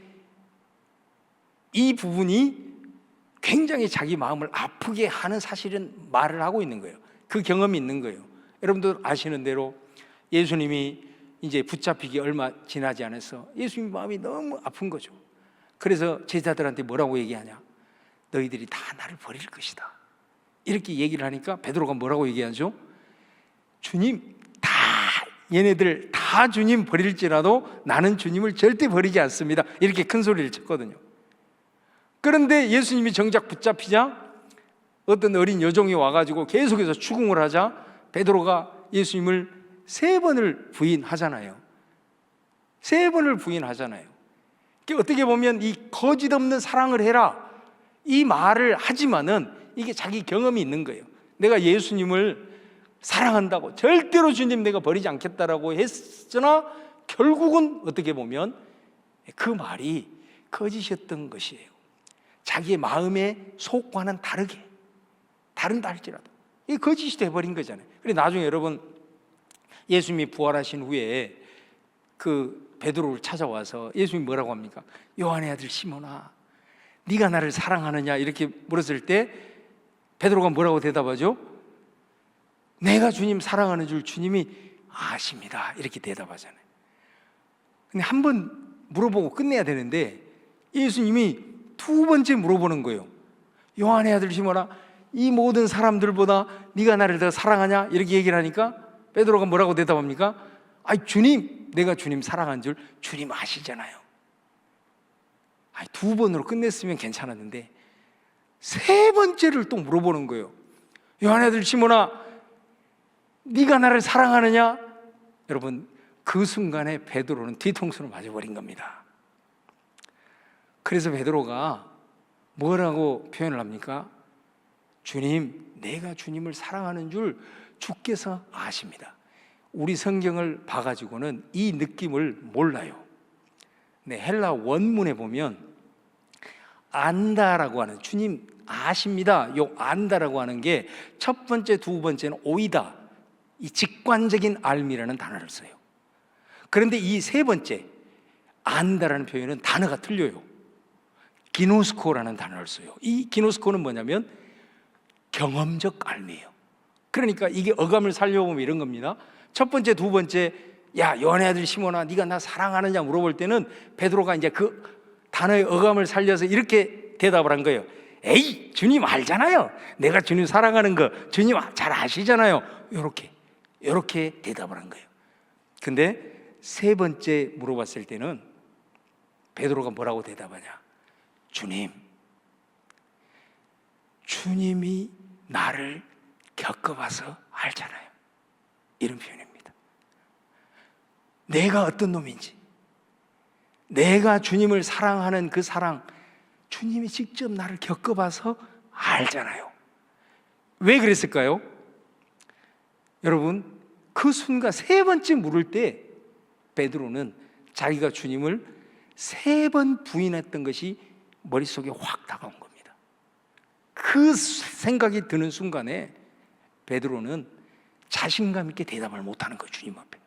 이 부분이 굉장히 자기 마음을 아프게 하는 사실은 말을 하고 있는 거예요. 그 경험이 있는 거예요. 여러분들 아시는 대로 예수님이 이제 붙잡히기 얼마 지나지 않아서 예수님 마음이 너무 아픈 거죠. 그래서 제자들한테 뭐라고 얘기하냐? 너희들이 다 나를 버릴 것이다. 이렇게 얘기를 하니까 베드로가 뭐라고 얘기하죠? 주님, 다 얘네들 다 주님 버릴지라도 나는 주님을 절대 버리지 않습니다. 이렇게 큰 소리를 쳤거든요. 그런데 예수님이 정작 붙잡히자 어떤 어린 여종이 와가지고 계속해서 추궁을 하자 베드로가 예수님을 3번을 부인하잖아요. 3번을 부인하잖아요. 어떻게 보면 이 거짓 없는 사랑을 해라 이 말을 하지만은 이게 자기 경험이 있는 거예요. 내가 예수님을 사랑한다고 절대로 주님 내가 버리지 않겠다라고 했으나 결국은 어떻게 보면 그 말이 거짓이었던 것이에요. 자기의 마음의 속과는 다르게 다른다 할지라도 이게 거짓이 돼버린 거잖아요. 그래서 나중에 여러분 예수님이 부활하신 후에 그 베드로를 찾아와서 예수님이 뭐라고 합니까? 요한의 아들 시몬아 네가 나를 사랑하느냐 이렇게 물었을 때 베드로가 뭐라고 대답하죠? 내가 주님 사랑하는 줄 주님이 아십니다 이렇게 대답하잖아요. 근데 한 번 물어보고 끝내야 되는데 예수님이 2번째 물어보는 거예요. 요한의 아들 시몬아 이 모든 사람들보다 네가 나를 더 사랑하냐 이렇게 얘기를 하니까 베드로가 뭐라고 대답합니까? 아니 주님 내가 주님 사랑한 줄 주님 아시잖아요. 아니 2번으로 끝냈으면 괜찮았는데 3번째를 또 물어보는 거예요. 요한의 아들 시몬아 네가 나를 사랑하느냐? 여러분 그 순간에 베드로는 뒤통수를 맞아버린 겁니다. 그래서 베드로가 뭐라고 표현을 합니까? 주님 내가 주님을 사랑하는 줄 주께서 아십니다. 우리 성경을 봐가지고는 이 느낌을 몰라요. 네, 헬라 원문에 보면 안다라고 하는 주님 아십니다. 요 안다라고 하는 게 첫 번째, 2번째는 오이다, 이 직관적인 알미라는 단어를 써요. 그런데 이 3번째 안다라는 표현은 단어가 틀려요. 기노스코라는 단어를 써요. 이 기노스코는 뭐냐면 경험적 알미예요. 그러니까 이게 어감을 살려보면 이런 겁니다. 첫 번째, 2번째 야 요한의 아들 시몬아 네가 나 사랑하느냐 물어볼 때는 베드로가 이제 그 단어의 어감을 살려서 이렇게 대답을 한 거예요. 에이 주님 알잖아요. 내가 주님 사랑하는 거 주님 잘 아시잖아요. 이렇게 대답을 한 거예요. 근데 3번째 물어봤을 때는 베드로가 뭐라고 대답하냐? 주님이 나를 겪어봐서 알잖아요. 이런 표현입니다. 내가 어떤 놈인지, 내가 주님을 사랑하는 그 사랑, 주님이 직접 나를 겪어봐서 알잖아요. 왜 그랬을까요? 여러분 그 순간 3번째 물을 때 베드로는 자기가 주님을 3번 부인했던 것이 머릿속에 확 다가온 겁니다. 그 생각이 드는 순간에 베드로는 자신감 있게 대답을 못하는 거예요. 주님 앞에.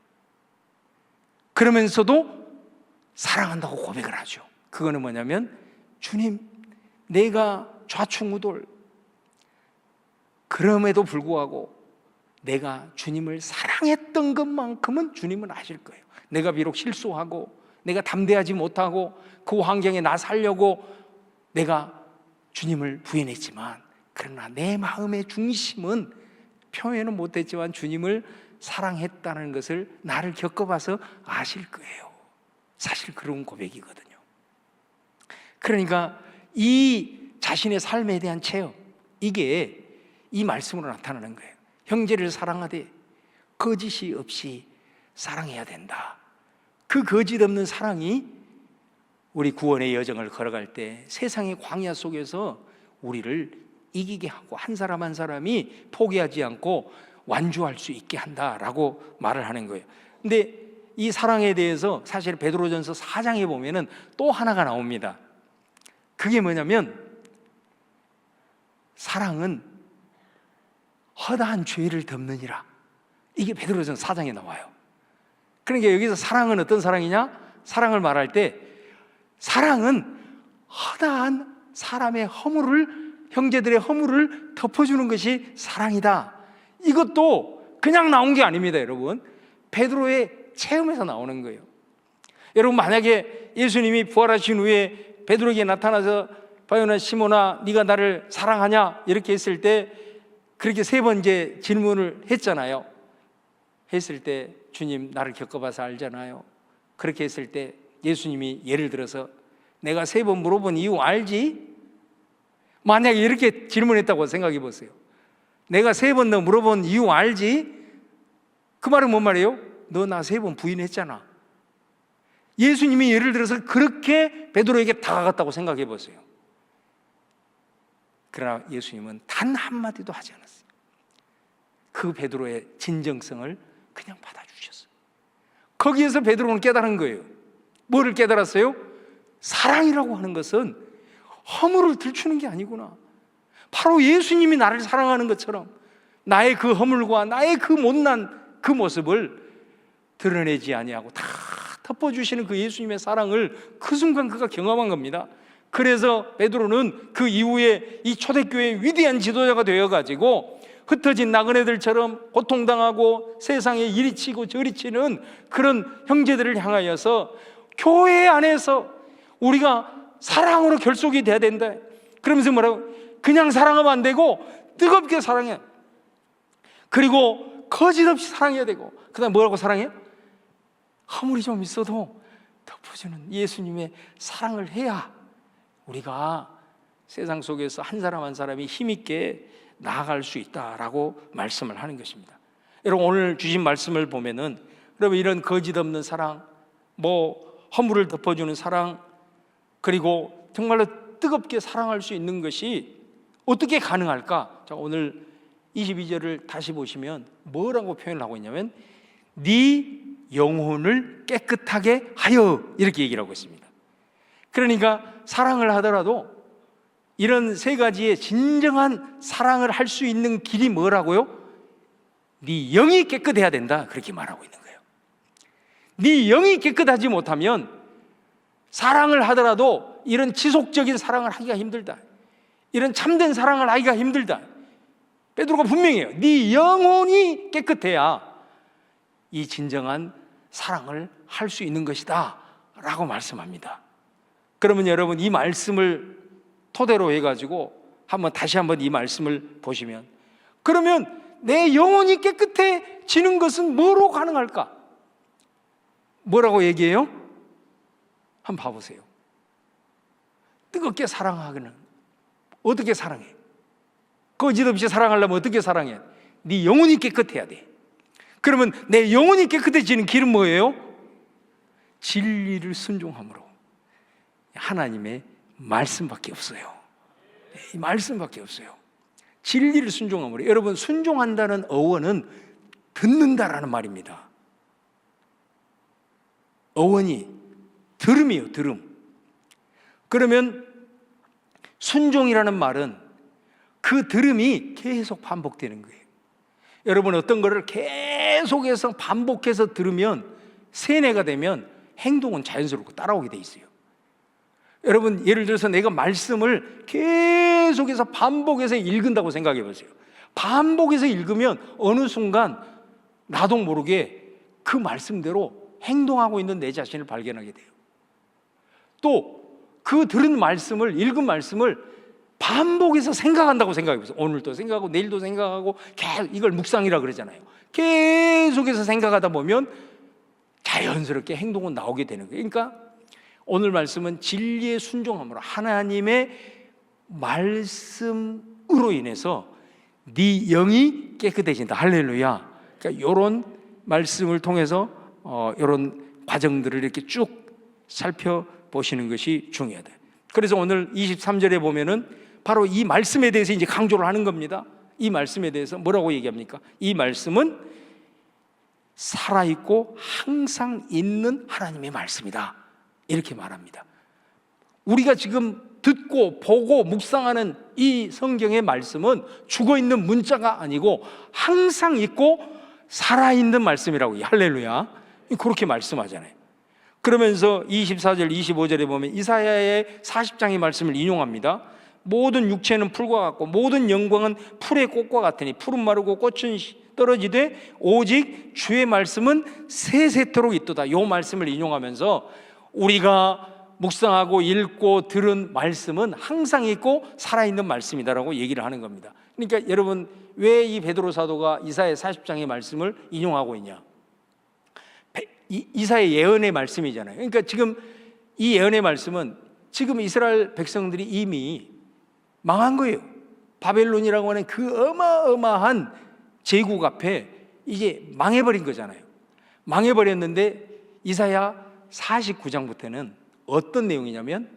그러면서도 사랑한다고 고백을 하죠. 그거는 뭐냐면 주님 내가 좌충우돌 그럼에도 불구하고 내가 주님을 사랑했던 것만큼은 주님은 아실 거예요. 내가 비록 실수하고 내가 담대하지 못하고 그 환경에 나 살려고 내가 주님을 부인했지만 그러나 내 마음의 중심은 표현은 못했지만 주님을 사랑했다는 것을 나를 겪어봐서 아실 거예요. 사실 그런 고백이거든요. 그러니까 이 자신의 삶에 대한 체험, 이게 이 말씀으로 나타나는 거예요. 형제를 사랑하되 거짓이 없이 사랑해야 된다. 그 거짓 없는 사랑이 우리 구원의 여정을 걸어갈 때 세상의 광야 속에서 우리를 이기게 하고 한 사람 한 사람이 포기하지 않고 완주할 수 있게 한다라고 말을 하는 거예요. 근데 이 사랑에 대해서 사실 베드로전서 4장에 보면은 또 하나가 나옵니다. 그게 뭐냐면 사랑은 허다한 죄를 덮느니라. 이게 베드로전서 4장에 나와요. 그러니까 여기서 사랑은 어떤 사랑이냐? 사랑을 말할 때 사랑은 허다한 사람의 허물을, 형제들의 허물을 덮어주는 것이 사랑이다. 이것도 그냥 나온 게 아닙니다, 여러분. 베드로의 체험에서 나오는 거예요. 여러분, 만약에 예수님이 부활하신 후에 베드로에게 나타나서 바요나 시몬아 네가 나를 사랑하냐 이렇게 했을 때, 그렇게 세 번째 질문을 했잖아요. 했을 때 주님 나를 겪어봐서 알잖아요. 그렇게 했을 때 예수님이 예를 들어서 내가 세 번 물어본 이유 알지? 만약에 이렇게 질문했다고 생각해 보세요. 내가 세 번 너 물어본 이유 알지? 그 말은 뭔 말이에요? 너 나 세 번 부인했잖아. 예수님이 예를 들어서 그렇게 베드로에게 다가갔다고 생각해 보세요. 그러나 예수님은 단 한마디도 하지 않았어요. 그 베드로의 진정성을 그냥 받아주셨어요. 거기에서 베드로는 깨달은 거예요. 뭐를 깨달았어요? 사랑이라고 하는 것은 허물을 들추는 게 아니구나. 바로 예수님이 나를 사랑하는 것처럼 나의 그 허물과 나의 그 못난 그 모습을 드러내지 아니하고 다 덮어주시는 그 예수님의 사랑을 그 순간 그가 경험한 겁니다. 그래서 베드로는 그 이후에 이 초대교회의 위대한 지도자가 되어가지고 흩어진 나그네들처럼 고통당하고 세상에 이리 치고 저리 치는 그런 형제들을 향하여서 교회 안에서 우리가 사랑으로 결속이 돼야 된다. 그러면서 뭐라고? 그냥 사랑하면 안 되고 뜨겁게 사랑해. 그리고 거짓없이 사랑해야 되고, 그 다음 뭐라고 사랑해요? 허물이 좀 있어도 덮어주는 예수님의 사랑을 해야 우리가 세상 속에서 한 사람 한 사람이 힘있게 나아갈 수 있다라고 말씀을 하는 것입니다. 여러분, 오늘 주신 말씀을 보면은 여러분, 이런 거짓 없는 사랑, 허물을 덮어주는 사랑, 그리고 정말로 뜨겁게 사랑할 수 있는 것이 어떻게 가능할까? 자, 오늘 22절을 다시 보시면 뭐라고 표현을 하고 있냐면 네 영혼을 깨끗하게 하여, 이렇게 얘기를 하고 있습니다. 그러니까 사랑을 하더라도 이런 세 가지의 진정한 사랑을 할 수 있는 길이 뭐라고요? 네 영이 깨끗해야 된다, 그렇게 말하고 있는 거예요. 네 영이 깨끗하지 못하면 사랑을 하더라도 이런 지속적인 사랑을 하기가 힘들다, 이런 참된 사랑을 하기가 힘들다. 베드로가 분명해요. 네 영혼이 깨끗해야 이 진정한 사랑을 할 수 있는 것이다 라고 말씀합니다. 그러면 여러분, 이 말씀을 토대로 해가지고 다시 한번 이 말씀을 보시면, 그러면 내 영혼이 깨끗해지는 것은 뭐로 가능할까? 뭐라고 얘기해요? 한번 봐보세요. 뜨겁게 사랑하기는 어떻게 사랑해? 거짓없이 사랑하려면 어떻게 사랑해? 네 영혼이 깨끗해야 돼. 그러면 내 영혼이 깨끗해지는 길은 뭐예요? 진리를 순종함으로, 하나님의 말씀밖에 없어요. 이 말씀밖에 없어요. 진리를 순종함으로. 여러분, 순종한다는 어원은 듣는다라는 말입니다. 어원이 들음이에요, 들음. 그러면 순종이라는 말은 그 들음이 계속 반복되는 거예요. 여러분, 어떤 거를 계속해서 반복해서 들으면, 세뇌가 되면 행동은 자연스럽고 따라오게 돼 있어요. 여러분, 예를 들어서 내가 말씀을 계속해서 반복해서 읽는다고 생각해 보세요. 반복해서 읽으면 어느 순간 나도 모르게 그 말씀대로 행동하고 있는 내 자신을 발견하게 돼요. 또 그 들은 말씀을, 읽은 말씀을 반복해서 생각한다고 생각해 보세요. 오늘도 생각하고 내일도 생각하고, 계속 이걸 묵상이라 그러잖아요. 계속해서 생각하다 보면 자연스럽게 행동은 나오게 되는 거예요. 그러니까 오늘 말씀은 진리에 순종함으로, 하나님의 말씀으로 인해서 네 영이 깨끗해진다. 할렐루야. 그러니까 이런 말씀을 통해서 이런 과정들을 이렇게 쭉 살펴보시는 것이 중요하다. 그래서 오늘 23절에 보면은 바로 이 말씀에 대해서 이제 강조를 하는 겁니다. 이 말씀에 대해서 뭐라고 얘기합니까? 이 말씀은 살아있고 항상 있는 하나님의 말씀이다, 이렇게 말합니다. 우리가 지금 듣고 보고 묵상하는 이 성경의 말씀은 죽어있는 문자가 아니고 항상 있고 살아있는 말씀이라고. 할렐루야. 그렇게 말씀하잖아요. 그러면서 24절 25절에 보면 이사야의 40장의 말씀을 인용합니다. 모든 육체는 풀과 같고 모든 영광은 풀의 꽃과 같으니 풀은 마르고 꽃은 떨어지되 오직 주의 말씀은 세세토록 있도다. 이 말씀을 인용하면서 우리가 묵상하고 읽고 들은 말씀은 항상 있고 살아있는 말씀이다라고 얘기를 하는 겁니다. 그러니까 여러분, 왜 이 베드로 사도가 이사야 40장의 말씀을 인용하고 있냐? 이사야 예언의 말씀이잖아요. 그러니까 지금 이 예언의 말씀은 지금 이스라엘 백성들이 이미 망한 거예요. 바벨론이라고 하는 그 어마어마한 제국 앞에 이제 망해버린 거잖아요. 망해버렸는데 이사야 49장부터는 어떤 내용이냐면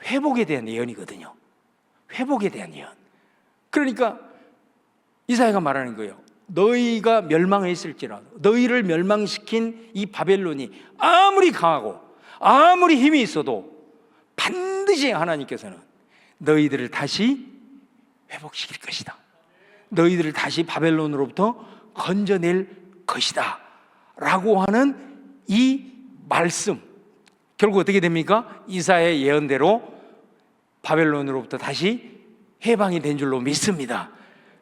회복에 대한 예언이거든요. 회복에 대한 예언. 그러니까 이사야가 말하는 거예요. 너희가 멸망했을지라도, 너희를 멸망시킨 이 바벨론이 아무리 강하고 아무리 힘이 있어도 반드시 하나님께서는 너희들을 다시 회복시킬 것이다. 너희들을 다시 바벨론으로부터 건져낼 것이다 라고 하는 이 말씀, 결국 어떻게 됩니까? 이사야의 예언대로 바벨론으로부터 다시 해방이 된 줄로 믿습니다.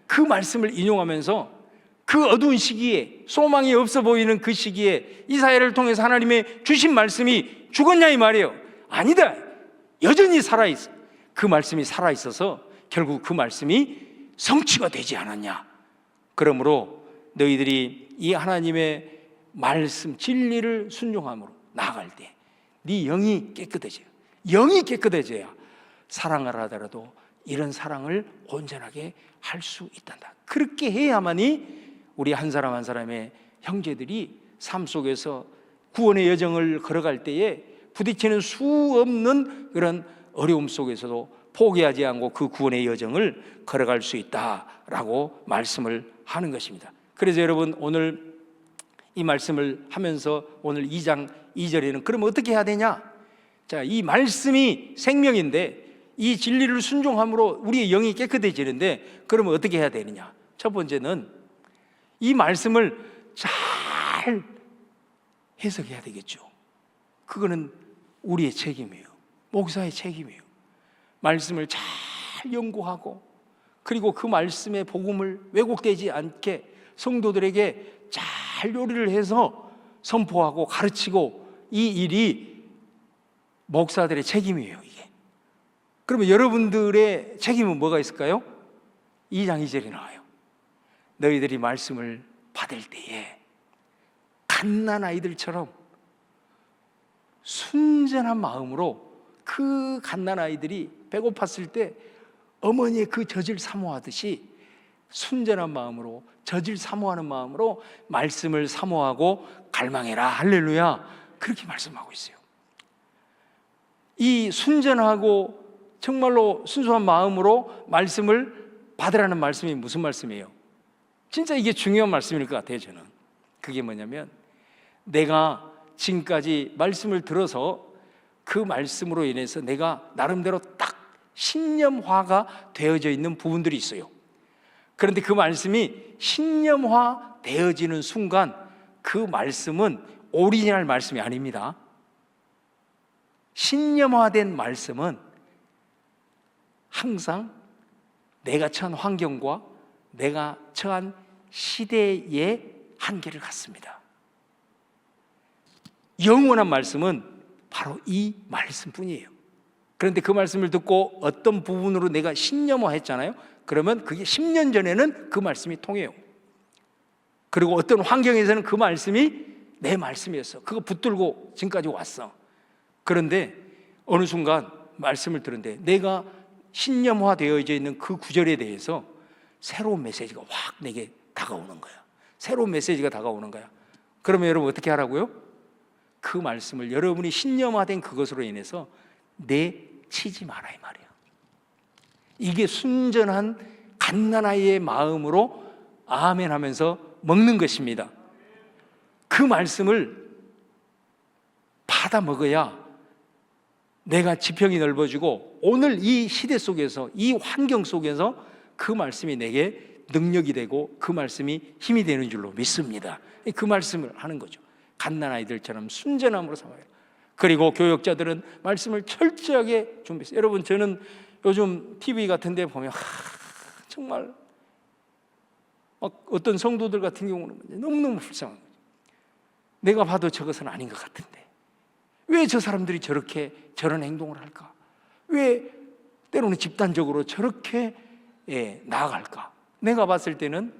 그 말씀을 인용하면서 그 어두운 시기에, 소망이 없어 보이는 그 시기에 이사야를 통해서 하나님의 주신 말씀이 죽었냐 이 말이에요. 아니다. 여전히 살아있어. 그 말씀이 살아있어서 결국 그 말씀이 성취가 되지 않았냐. 그러므로 너희들이 이 하나님의 말씀 진리를 순종함으로 나아갈 때 네 영이 깨끗해져요. 영이 깨끗해져야 사랑을 하더라도 이런 사랑을 온전하게 할 수 있단다. 그렇게 해야만이 우리 한 사람 한 사람의 형제들이 삶 속에서 구원의 여정을 걸어갈 때에 부딪히는 수 없는 그런 어려움 속에서도 포기하지 않고 그 구원의 여정을 걸어갈 수 있다라고 말씀을 하는 것입니다. 그래서 여러분, 오늘 이 말씀을 하면서 오늘 2장 2절에는 그럼 어떻게 해야 되냐? 자, 이 말씀이 생명인데 이 진리를 순종함으로 우리의 영이 깨끗해지는데 그러면 어떻게 해야 되느냐? 첫 번째는 이 말씀을 잘 해석해야 되겠죠. 그거는 우리의 책임이에요. 목사의 책임이에요. 말씀을 잘 연구하고 그리고 그 말씀의 복음을 왜곡되지 않게 성도들에게 잘 요리를 해서 선포하고 가르치고, 이 일이 목사들의 책임이에요. 이게. 그러면 여러분들의 책임은 뭐가 있을까요? 2장 2절이 나와요. 너희들이 말씀을 받을 때에 갓난아이들처럼 순전한 마음으로, 그 갓난아이들이 배고팠을 때 어머니의 그 젖을 사모하듯이 순전한 마음으로, 젖을 사모하는 마음으로 말씀을 사모하고 갈망해라. 할렐루야. 그렇게 말씀하고 있어요. 이 순전하고 정말로 순수한 마음으로 말씀을 받으라는 말씀이 무슨 말씀이에요? 진짜 이게 중요한 말씀일 것 같아요. 저는 그게 뭐냐면, 내가 지금까지 말씀을 들어서 그 말씀으로 인해서 내가 나름대로 딱 신념화가 되어져 있는 부분들이 있어요. 그런데 그 말씀이 신념화 되어지는 순간 그 말씀은 오리지널 말씀이 아닙니다. 신념화된 말씀은 항상 내가 처한 환경과 내가 처한 시대의 한계를 갖습니다. 영원한 말씀은 바로 이 말씀뿐이에요. 그런데 그 말씀을 듣고 어떤 부분으로 내가 신념화했잖아요. 그러면 그게 10년 전에는 그 말씀이 통해요. 그리고 어떤 환경에서는 그 말씀이 내 말씀이었어. 그거 붙들고 지금까지 왔어. 그런데 어느 순간 말씀을 들은데 내가 신념화되어져 있는 그 구절에 대해서 새로운 메시지가 확 내게 다가오는 거야. 새로운 메시지가 다가오는 거야. 그러면 여러분 어떻게 하라고요? 그 말씀을 여러분이 신념화된 그것으로 인해서 내치지 마라 이 말이야. 이게 순전한 갓난아이의 마음으로 아멘 하면서 먹는 것입니다. 그 말씀을 받아 먹어야 내가 지평이 넓어지고 오늘 이 시대 속에서, 이 환경 속에서 그 말씀이 내게 능력이 되고 그 말씀이 힘이 되는 줄로 믿습니다. 그 말씀을 하는 거죠. 갓난아이들처럼 순전함으로 삼아요. 그리고 교역자들은 말씀을 철저하게 준비했어요. 여러분, 저는 요즘 TV 같은 데 보면 정말 어떤 성도들 같은 경우는 너무너무 불쌍한 거죠. 내가 봐도 저것은 아닌 것 같은데 왜 저 사람들이 저런 행동을 할까? 왜 때로는 집단적으로 저렇게 나아갈까? 내가 봤을 때는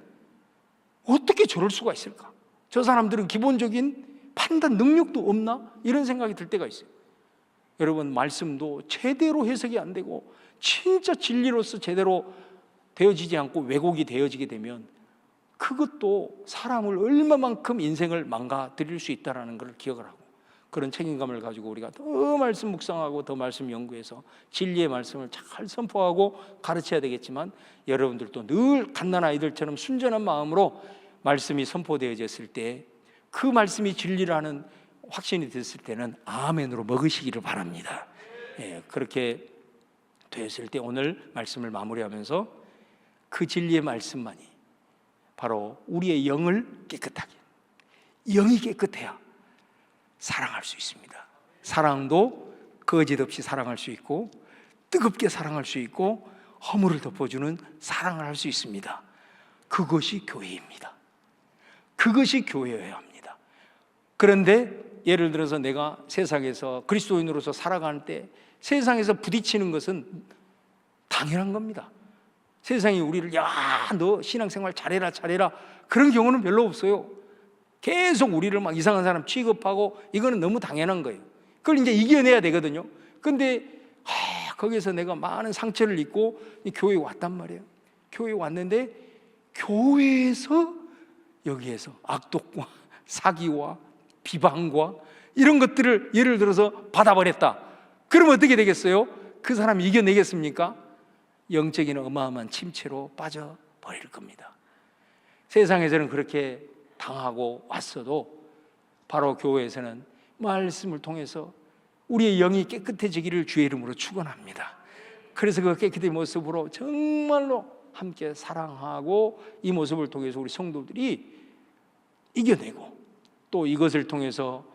어떻게 저럴 수가 있을까? 저 사람들은 기본적인 판단 능력도 없나? 이런 생각이 들 때가 있어요. 여러분, 말씀도 제대로 해석이 안 되고 진짜 진리로서 제대로 되어지지 않고 왜곡이 되어지게 되면 그것도 사람을 얼마만큼 인생을 망가뜨릴 수 있다는 걸 기억을 하고, 그런 책임감을 가지고 우리가 더 말씀 묵상하고 더 말씀 연구해서 진리의 말씀을 잘 선포하고 가르쳐야 되겠지만, 여러분들도 늘 갓난아이들처럼 순전한 마음으로 말씀이 선포되어졌을 때 그 말씀이 진리라는 확신이 됐을 때는 아멘으로 먹으시기를 바랍니다. 그렇게 되었을 때 오늘 말씀을 마무리하면서 그 진리의 말씀만이 바로 우리의 영을 깨끗하게, 영이 깨끗해야 사랑할 수 있습니다. 사랑도 거짓 없이 사랑할 수 있고 뜨겁게 사랑할 수 있고 허물을 덮어주는 사랑을 할 수 있습니다. 그것이 교회입니다. 그것이 교회여야 합니다. 그런데 예를 들어서 내가 세상에서 그리스도인으로서 살아가는 때 세상에서 부딪히는 것은 당연한 겁니다. 세상이 우리를 야, 너 신앙생활 잘해라 그런 경우는 별로 없어요. 계속 우리를 막 이상한 사람 취급하고, 이거는 너무 당연한 거예요. 그걸 이제 이겨내야 되거든요. 근데 거기서 내가 많은 상처를 입고 교회에 왔단 말이에요. 교회에 왔는데 교회에서 여기에서 악독과 사기와 비방과 이런 것들을 예를 들어서 받아버렸다. 그러면 어떻게 되겠어요? 그 사람 이겨내겠습니까? 영적인 어마어마한 침체로 빠져버릴 겁니다. 세상에서는 그렇게 당하고 왔어도 바로 교회에서는 말씀을 통해서 우리의 영이 깨끗해지기를 주의 이름으로 축원합니다. 그래서 그 깨끗한 모습으로 정말로 함께 사랑하고, 이 모습을 통해서 우리 성도들이 이겨내고, 또 이것을 통해서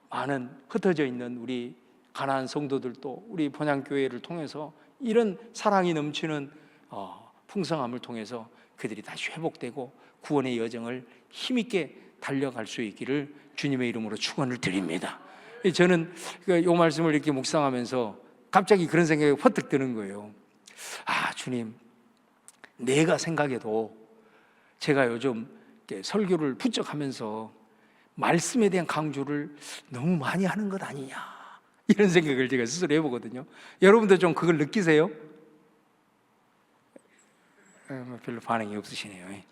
많은 흩어져 있는 우리 가난한 성도들도 우리 본향교회를 통해서 이런 사랑이 넘치는 풍성함을 통해서 그들이 다시 회복되고 구원의 여정을 힘있게 달려갈 수 있기를 주님의 이름으로 축원을 드립니다. 저는 이 말씀을 이렇게 묵상하면서 갑자기 그런 생각이 퍼뜩 드는 거예요. 주님, 내가 생각해도 제가 요즘 설교를 부쩍하면서 말씀에 대한 강조를 너무 많이 하는 것 아니냐, 이런 생각을 제가 스스로 해보거든요. 여러분도 좀 그걸 느끼세요? 별로 반응이 없으시네요.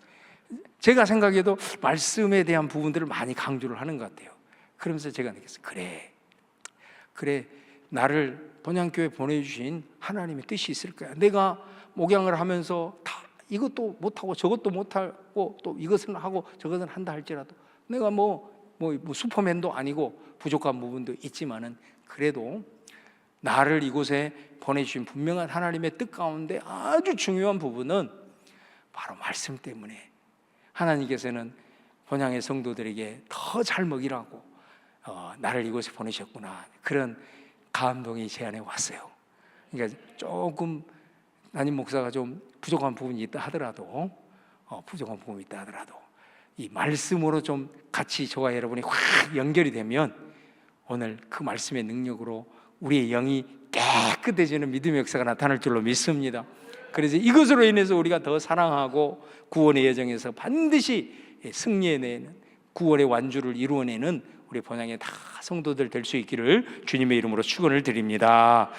제가 생각해도 말씀에 대한 부분들을 많이 강조를 하는 것 같아요. 그러면서 제가 느꼈어요. 그래, 나를 본향교회 보내주신 하나님의 뜻이 있을 거야. 내가 목양을 하면서 다 이것도 못하고 저것도 못하고 또 이것은 하고 저것은 한다 할지라도, 내가 뭐 슈퍼맨도 아니고 부족한 부분도 있지만은, 그래도 나를 이곳에 보내주신 분명한 하나님의 뜻 가운데 아주 중요한 부분은 바로 말씀 때문에 하나님께서는 본향의 성도들에게 더 잘 먹이라고 나를 이곳에 보내셨구나, 그런 감동이 제 안에 왔어요. 그러니까 조금 담임 목사가 좀 부족한 부분이 있다 하더라도 이 말씀으로 좀 같이 저와 여러분이 확 연결이 되면 오늘 그 말씀의 능력으로 우리의 영이 깨끗해지는 믿음의 역사가 나타날 줄로 믿습니다. 그래서 이것으로 인해서 우리가 더 사랑하고 구원의 여정에서 반드시 승리해내는, 구원의 완주를 이루어내는 우리 본향의 다 성도들 될 수 있기를 주님의 이름으로 축원을 드립니다.